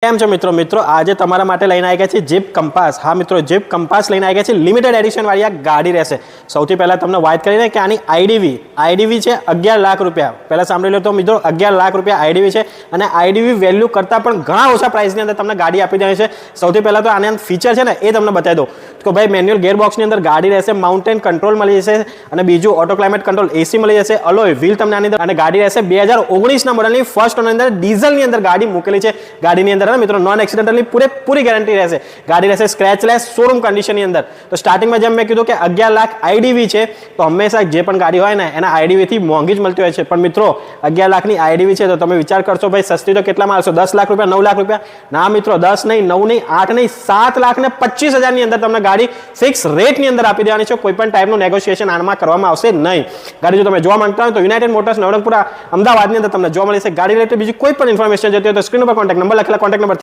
કેમ છો મિત્રો આજે તમારા માટે લઈને આવી ગયા છે જીપ કંપાસ। હા મિત્રો, જીપ કંપાસ લઈને આવી ગયા છે લિમિટેડ એડિશન વાળી આ ગાડી રહેશે। સૌથી પહેલા તમને વાત કરીને કે આની આઈડીવી છે 11 લાખ રૂપિયા। પહેલા સાંભળી લો તો મિત્રો 11 લાખ રૂપિયા આઈડીવી છે અને આઈડીવી વેલ્યુ કરતાં પણ ઘણા ઓછા પ્રાઇસની અંદર તમને ગાડી આપી દેવાની છે। સૌથી પહેલા તો આના ફીચર છે ને એ તમને બતાવી દઉં તો ભાઈ મેન્યુઅલ ગિયરબોક્સની અંદર ગાડી રહેશે, માઉન્ટેન કંટ્રોલ મળી જશે અને બીજું ઓટો ક્લાઇમેટ કંટ્રોલ એસી મળી જશે, અલોય વ્હીલ તમને આની અંદર અને ગાડી રહેશે 2019ના મોડલની ફર્સ્ટ ઓનર અંદર ડીઝલની અંદર ગાડી મૂકેલી છે। ગાડીની અંદર મિત્રો નોન એક્સિડેન્ટલની પૂરી ગેરંટી રહેશે। ગાડી રહેશે સ્ક્રેચલેસ શોરૂમ કન્ડિશનની અંદર। તો સ્ટાર્ટિંગમાં જેમ મેં કીધું કે 11 લાખ આઈડીવી છે તો હંમેશા જે પણ ગાડી હોય ને એના આઈડીવીથી મોંઘી જ મળતી હોય છે, પણ મિત્રો 11 લાખની આઈડીવી છે તો તમે વિચાર કરશો ભાઈ સસ્તી તો કેટલામાં આવશે? 10 લાખ રૂપિયા, 9 લાખ રૂપિયા? ના મિત્રો, 10 નહીં, 9 નહીં, 8 નહીં, 7 લાખ ને 25 હજારની અંદર તમને ગાડી ફિક્સ રેટની અંદર આપી દેવાની છે। કોઈ પણ ટાઈપનું નેગોશિએશન આમાં કરવામાં આવશે નહીં। ગાડી જો તમે જોવા માંગતા હોય તો યુનાઇટેડ મોટર્સ નવરંગપુરા અમદાવાદની અંદર તમને જોવા મળી છે। ગાડી રિલેટેડ બીજી કોઈ પણ ઇન્ફોર્મેશન જોઈતી હોય તો સ્ક્રીન ઉપર કોન્ટેક્ટ નંબર લખેલા કોન્ટેક્ટ